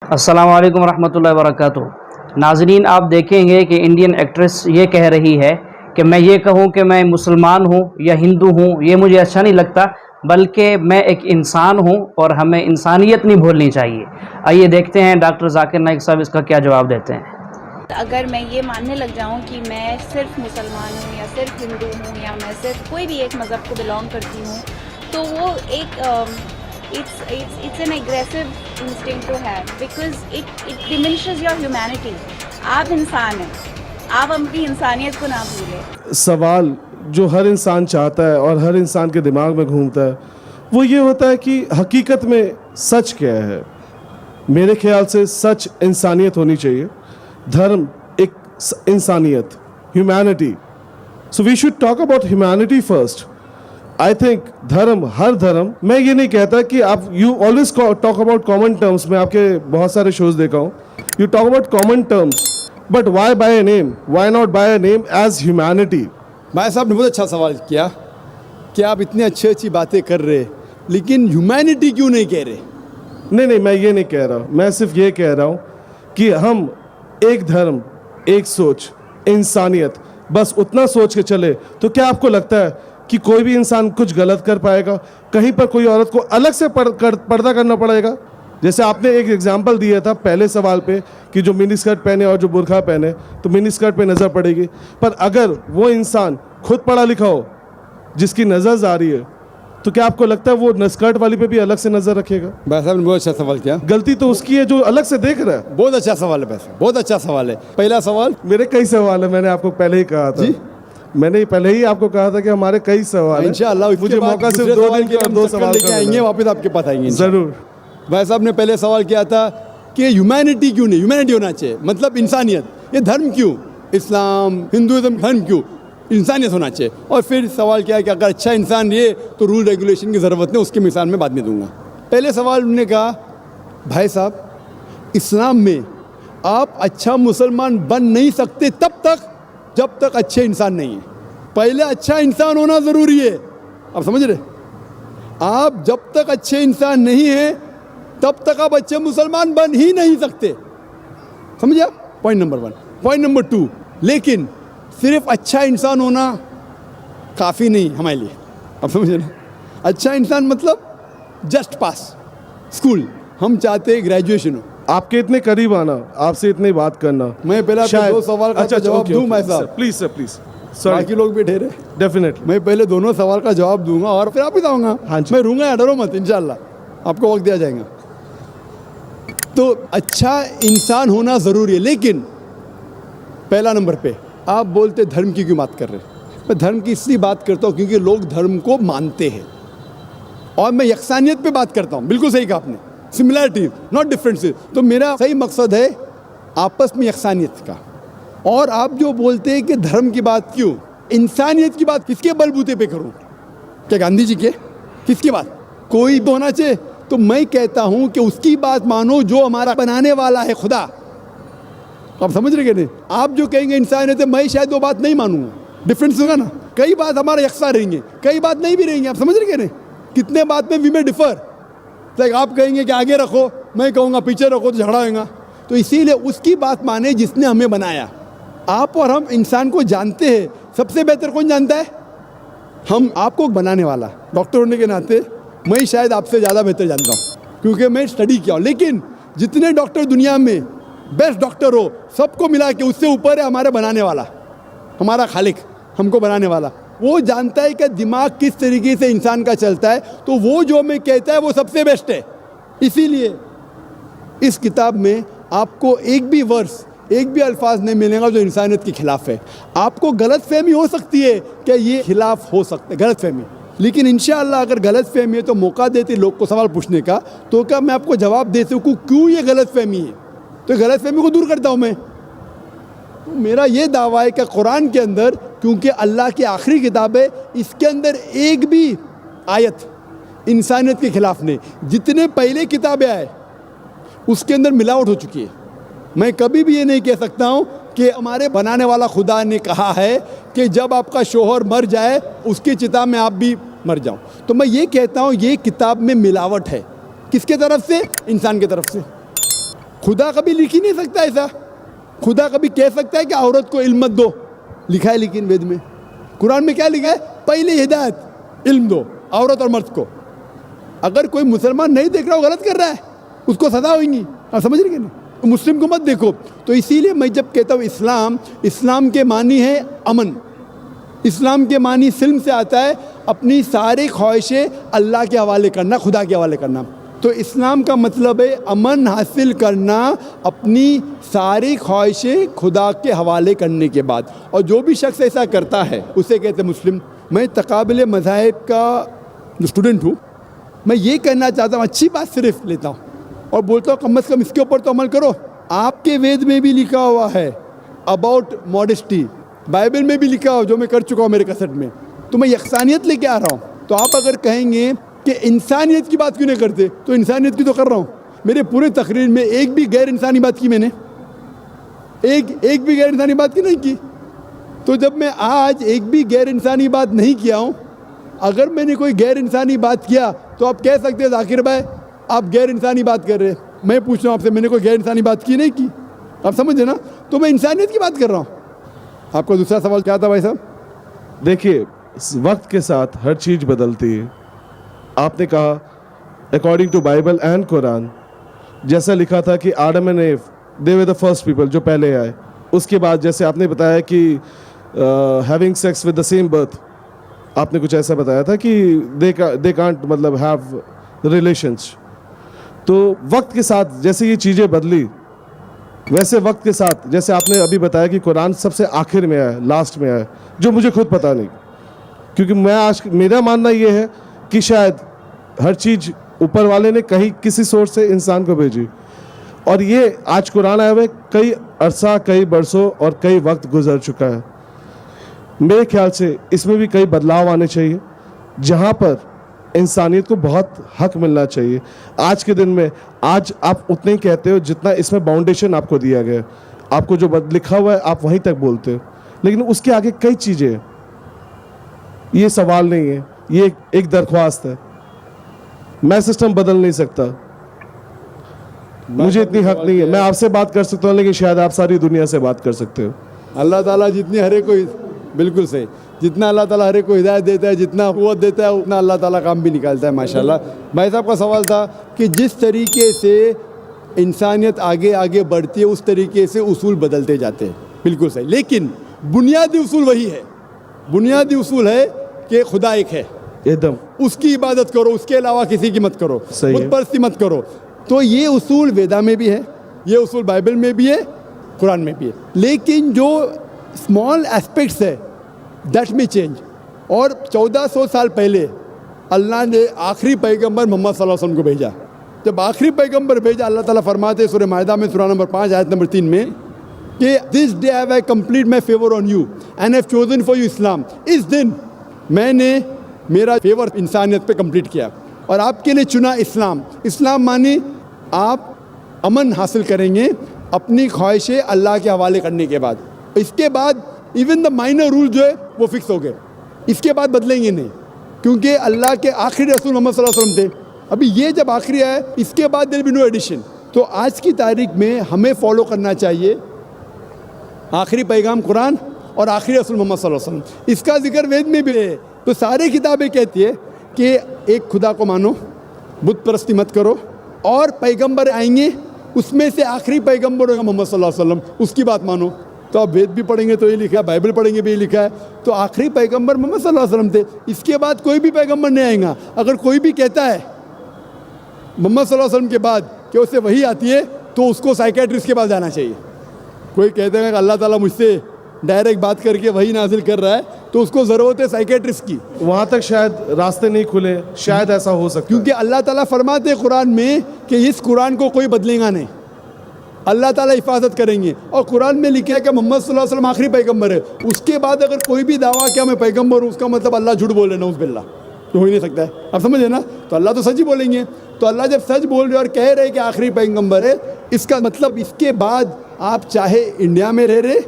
अस्सलाम वालेकुम रहमतुल्लाहि व बरकातुहू। नाज़रीन, आप देखेंगे कि इंडियन एक्ट्रेस ये कह रही है कि मैं ये कहूँ कि मैं मुसलमान हूँ या हिंदू हूँ, ये मुझे अच्छा नहीं लगता, बल्कि मैं एक इंसान हूँ और हमें इंसानियत नहीं भूलनी चाहिए। आइए देखते हैं डॉक्टर ज़ाकिर नाइक साहब इसका क्या जवाब देते हैं। अगर मैं ये मानने लग जाऊं कि मैं सिर्फ मुसलमान हूं या सिर्फ हिंदू हूं या मैं सिर्फ कोई भी एक मज़हब को बिलोंग करती हूं, तो वो एक it's an aggressive instinct to have because it diminishes your humanity. आप इंसान हैं, आप अपनी इंसानियत को ना भूलें। सवाल जो हर इंसान चाहता है और हर इंसान के दिमाग में घूमता है वो ये होता है कि हकीकत में सच क्या है। मेरे ख्याल से सच इंसानियत होनी चाहिए, धर्म एक इंसानियत, humanity. So we should talk about humanity first. I think धर्म, हर धर्म, मैं ये नहीं कहता कि आप you always talk about common terms. मैं आपके बहुत सारे शोज देखा हूँ, you talk about common terms, but why by a name, why not by a name as humanity. भाई साहब ने बहुत अच्छा सवाल किया कि आप इतनी अच्छी अच्छी बातें कर रहे लेकिन ह्यूमैनिटी क्यों नहीं कह रहे। नहीं, मैं ये नहीं कह रहा, मैं सिर्फ ये कह रहा हूँ कि हम एक धर्म, एक सोच, इंसानियत, बस उतना सोच के चले तो क्या आपको लगता है कि कोई भी इंसान कुछ गलत कर पाएगा? कहीं पर कोई औरत को अलग से पर्दा करना पड़ेगा? जैसे आपने एक एग्जाम्पल दिया था पहले सवाल पे कि जो मिनी स्कर्ट पहने और जो बुरखा पहने तो मिनी स्कर्ट पे नज़र पड़ेगी, पर अगर वो इंसान खुद पढ़ा लिखा हो जिसकी नज़र आ रही है तो क्या आपको लगता है वो स्कर्ट वाली पे भी अलग से नज़र रखेगा? भाई साहब ने बहुत अच्छा सवाल किया। गलती तो उसकी है जो अलग से देख रहा है। बहुत अच्छा सवाल है, वैसे बहुत अच्छा सवाल है। पहला सवाल, मेरे कई सवाल है, मैंने आपको पहले ही कहा था। जी? मैंने पहले ही आपको कहा था कि हमारे कई सवाल हैं। इंशाअल्लाह मुझे मौका सिर्फ 2 दिन के और 2 सवाल लेके आएंगे, वापस आपके पास आएंगे जरूर। भाई साहब ने पहले सवाल किया था कि ह्यूमैनिटी क्यों नहीं, ह्यूमैनिटी होना चाहिए, मतलब इंसानियत। ये धर्म क्यों, इस्लाम, हिंदुइज्म, धर्म क्यों, इंसानियत होना चाहिए। और फिर सवाल किया कि अगर अच्छा इंसान ये तो रूल रेगुलेशन की ज़रूरत नहीं, उसकी मिसाल में बाद में दूंगा। पहले सवाल उन्होंने कहा, भाई साहब इस्लाम में आप अच्छा मुसलमान बन नहीं सकते तब तक जब तक अच्छे इंसान नहीं है। पहले अच्छा इंसान होना ज़रूरी है, आप समझ रहे? आप जब तक अच्छे इंसान नहीं हैं तब तक आप अच्छे मुसलमान बन ही नहीं सकते। समझे आप? Point number 1। पॉइंट नंबर 2, लेकिन सिर्फ अच्छा इंसान होना काफ़ी नहीं हमारे लिए, आप समझ रहे? अच्छा इंसान मतलब जस्ट पास स्कूल, हम चाहते हैं ग्रेजुएशन हो। आपके इतने करीब आना, आपसे इतनी बात करना, मैं पहले आपको 2 सवाल का जवाब दूं भाई साहब। Please sir, please. बाकी लोग भी ठहरे, डेफिनेटली मैं पहले दोनों सवाल का जवाब दूंगा और फिर आप ही बताऊंगा। हाँ जी। मैं रूंगा या डरो मत, इंशाल्लाह आपको वक्त दिया जाएगा। तो अच्छा इंसान होना ज़रूरी है, लेकिन पहला नंबर पे आप बोलते धर्म की क्यों बात कर रहे हैं? मैं धर्म की इसलिए बात करता हूँ क्योंकि लोग धर्म को मानते हैं, और मैं यकसानियत पे बात करता हूँ। बिल्कुल सही कहा आपने, सिमिलैरिटीज नॉट डिफरेंसेस। तो मेरा सही मकसद है आपस में यकसानियत का। और आप जो बोलते हैं कि धर्म की बात क्यों, इंसानियत की बात किसके बलबूते पे करूं? क्या गांधी जी के? किसकी बात? कोई तो होना चाहिए। तो मैं कहता हूं कि उसकी बात मानो जो हमारा बनाने वाला है, खुदा। आप समझ रहे नहीं? आप जो कहेंगे इंसानियत है, मैं शायद वो बात नहीं मानूंगा, डिफरेंस होगा ना। कई बात हमारा यकसा रहेंगे, कई बात नहीं भी रहेंगे, आप समझ रहे नहीं? कितने बात में वी में डिफर। लाइक आप कहेंगे कि आगे रखो, मैं कहूँगा पीछे रखो, तो झगड़ा होगा। तो इसीलिए उसकी बात माने जिसने हमें बनाया। आप और हम इंसान को जानते हैं, सबसे बेहतर कौन जानता है? हम। आपको बनाने वाला डॉक्टर होने के नाते मैं शायद आपसे ज़्यादा बेहतर जानता हूँ क्योंकि मैं स्टडी किया हूँ। लेकिन जितने डॉक्टर दुनिया में बेस्ट डॉक्टर हो, सबको मिला के उससे ऊपर है हमारे बनाने वाला, हमारा खालिक, हमको बनाने वाला। वो जानता है कि दिमाग किस तरीके से इंसान का चलता है, तो वो जो हमें कहता है वो सबसे बेस्ट है। इसीलिए इस किताब में आपको एक भी वर्स, एक भी अल्फाज नहीं मिलेगा जो इंसानियत के खिलाफ है। आपको गलतफहमी हो सकती है कि ये खिलाफ हो सकता है, गलतफहमी, लेकिन इंशाअल्लाह अगर गलतफहमी है तो मौका देते लोग को सवाल पूछने का, तो क्या मैं आपको जवाब दे सकूँ क्यों ये गलतफहमी है? तो गलतफहमी को दूर करता हूँ मैं। तो मेरा ये दावा है कि कुरान के अंदर, क्योंकि अल्लाह की आखिरी किताब है, इसके अंदर एक भी आयत इंसानियत के खिलाफ नहीं। जितने पहले किताबें आए उसके अंदर मिलावट हो चुकी है। मैं कभी भी ये नहीं कह सकता हूँ कि हमारे बनाने वाला खुदा ने कहा है कि जब आपका शोहर मर जाए उसकी चिता में आप भी मर जाओ। तो मैं ये कहता हूँ ये किताब में मिलावट है। किसके तरफ से? इंसान की तरफ से। खुदा कभी लिख ही नहीं सकता ऐसा। खुदा कभी कह सकता है कि औरत को इल्म मत दो, लिखा है लेकिन वेद में, कुरान में क्या लिखा है? पहले हिदायत, इल्म दो औरत और मर्द को। अगर कोई मुसलमान नहीं देख रहा हो, गलत कर रहा है, उसको सजा होगी। आप समझ रहे कि नहीं? तो मुस्लिम को मत देखो। तो इसीलिए मैं जब कहता हूँ इस्लाम के मानी है अमन, इस्लाम के मानी सिल्म से आता है अपनी सारी ख्वाहिशें अल्लाह के हवाले करना, खुदा के हवाले करना। तो इस्लाम का मतलब है अमन हासिल करना, अपनी सारी ख्वाहिशें खुदा के हवाले करने के बाद। और जो भी शख्स ऐसा करता है उसे कहते हैं मुस्लिम। मैं तकाबिल मज़ाहिब का जो स्टूडेंट हूँ, मैं ये कहना चाहता हूँ, अच्छी बात सिर्फ लेता हूँ और बोलता हूँ कम से कम इसके ऊपर तो अमल करो। आपके वेद में भी लिखा हुआ है अबाउट मॉडेस्टी, बाइबल में भी लिखा हो, जो मैं कर चुका हूँ मेरे कसट में। तो मैं यकसानियत लेके आ रहा हूँ। तो आप अगर कहेंगे कि इंसानियत की बात क्यों नहीं करते, तो इंसानियत की तो कर रहा हूँ। मेरे पूरे तकरीर में एक भी गैर इंसानी बात की मैंने, एक भी गैर इंसानी बात की नहीं की। तो जब मैं आज एक भी गैर इंसानी बात नहीं किया हूँ, अगर मैंने कोई गैर इंसानी बात किया तो आप कह सकते हैं जाकिर भाई आप गैर इंसानी बात कर रहे हैं। मैं पूछ रहा हूँ आपसे, मैंने कोई गैर इंसानी बात की नहीं की? आप समझे ना? तो मैं इंसानियत की बात कर रहा हूँ। आपका दूसरा सवाल क्या था भाई साहब? देखिए, वक्त के साथ हर चीज़ बदलती है। आपने कहा according to Bible and Quran, जैसा लिखा था कि Adam and Eve they were the first people, जो पहले आए। उसके बाद जैसे आपने बताया कि having sex with the same birth, आपने कुछ ऐसा बताया था कि दे कांट मतलब हैव रिलेशंस। तो वक्त के साथ जैसे ये चीज़ें बदली, वैसे वक्त के साथ जैसे आपने अभी बताया कि कुरान सबसे आखिर में आया, लास्ट में आया, जो मुझे खुद पता नहीं, क्योंकि मेरा मानना ये है कि शायद हर चीज़ ऊपर वाले ने कहीं किसी सोर्स से इंसान को भेजी, और ये आज कुरान आए हुए कई अरसा, कई बरसों और कई वक्त गुजर चुका है। मेरे ख्याल से इसमें भी कई बदलाव आने चाहिए, जहाँ पर इंसानियत को बहुत हक मिलना चाहिए। आज के दिन में आज आप उतने ही कहते हो जितना इसमें बाउंडेशन आपको दिया गया है। आपको जो लिखा हुआ है आप वहीं तक बोलते हो, लेकिन उसके आगे कई चीज़ें हैं। ये सवाल नहीं है, ये एक दरख्वास्त है। मैं सिस्टम बदल नहीं सकता, मुझे इतनी हक नहीं है। मैं आपसे बात कर सकता हूँ, लेकिन शायद आप सारी दुनिया से बात कर सकते हो। अल्लाह ताला जितनी हरे को, बिल्कुल सही, जितना अल्लाह ताला हरे को हिदायत देता है, जितना क़ुव्वत देता है, उतना अल्लाह ताला काम भी निकालता है माशाल्लाह। भाई साहब का सवाल था कि जिस तरीके से इंसानियत आगे आगे बढ़ती है उस तरीके से उसूल बदलते जाते हैं, बिल्कुल सही। लेकिन बुनियादी उसूल वही है, बुनियादी उसूल है कि खुदा एक है, एकदम उसकी इबादत करो, उसके अलावा किसी की मत करो, सही है। बुतपरस्ती मत करो। तो ये उसूल वेदा में भी है, ये उसूल बाइबल में भी है, कुरान में भी है। लेकिन जो स्मॉल एस्पेक्ट्स है दैट में चेंज। और 1400 साल पहले अल्लाह ने आखिरी पैगंबर मोहम्मद सल्लल्लाहु अलैहि वसल्लम को भेजा। जब आखिरी पैगंबर भेजा, अल्लाह ताला फरमाते हैं सूरह माइदा में सूरह नंबर 5 आयत नंबर 3 में कि this day have I complete my favour on you and have chosen for you Islam. इस दिन मैंने मेरा फेवर इंसानियत पे कंप्लीट किया और आपके लिए चुना इस्लाम। इस्लाम माने आप अमन हासिल करेंगे अपनी ख्वाहिशें अल्लाह के हवाले करने के बाद। इसके बाद इवन द माइनर रूल जो है वो फिक्स हो गए, इसके बाद बदलेंगे नहीं, क्योंकि अल्लाह के आखिरी रसूल मोहम्मद सल्लल्लाहु अलैहि वसल्लम थे। अभी ये जब आखिरी आया, इसके बाद देयर बी नो एडिशन। तो आज की तारीख में हमें फॉलो करना चाहिए आखिरी पैगाम कुरान और आखिरी रसूल मोहम्मद सल्लल्लाहु अलैहि वसल्लम। इसका जिक्र वेद में भी है। तो सारी किताबें कहती है कि एक खुदा को मानो, बुत परस्ती मत करो, और पैगंबर आएंगे उसमें से आखिरी पैगंबर होगा मोहम्मद सल्लल्लाहु अलैहि वसल्लम, उसकी बात मानो। तो आप वेद भी पढ़ेंगे तो ये लिखा है, बाइबल पढ़ेंगे भी ये लिखा है। तो आखिरी पैगंबर मोहम्मद सल्लल्लाहु अलैहि वसल्लम थे, इसके बाद कोई भी पैगंबर नहीं आएगा। अगर कोई भी कहता है मोहम्मद सल्लल्लाहु अलैहि वसल्लम के बाद कि उससे वही आती है, तो उसको साइकेट्रिस्ट के पास जाना चाहिए। कोई कहते हैं कि अल्लाह ताला मुझसे डायरेक्ट बात करके वही नाजिल कर रहा है, तो उसको ज़रूरत है साइकेट्रिस्ट की। वहाँ तक शायद रास्ते नहीं खुले, शायद ऐसा हो सकता है। क्योंकि अल्लाह ताला फरमाते हैं कुरान में कि इस कुरान को कोई बदलेगा नहीं, अल्लाह ताला हिफाजत करेंगे। और कुरान में लिखा है कि मोहम्मद सल्लल्लाहु अलैहि वसल्लम आखिरी पैगंबर है। उसके बाद अगर कोई भी दावा किया मैं पैगंबर हूँ, उसका मतलब अल्लाह झूठ बोल रहे, नऊज़ बिल्लाह, तो हो ही नहीं सकता है। आप समझे ना? तो अल्लाह तो सच ही बोलेंगे। तो अल्लाह जब सच बोल रहे और कह रहे कि आखिरी पैगंबर है, इसका मतलब इसके बाद आप चाहे इंडिया में रह रहे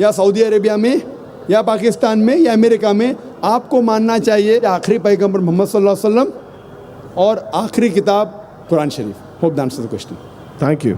या सऊदी अरेबिया में या पाकिस्तान में या अमेरिका में, आपको मानना चाहिए आखिरी पैगंबर मोहम्मद सल्लल्लाहु अलैहि वसल्लम और आखिरी किताब कुरान शरीफ। Hope the answer the question. Thank you.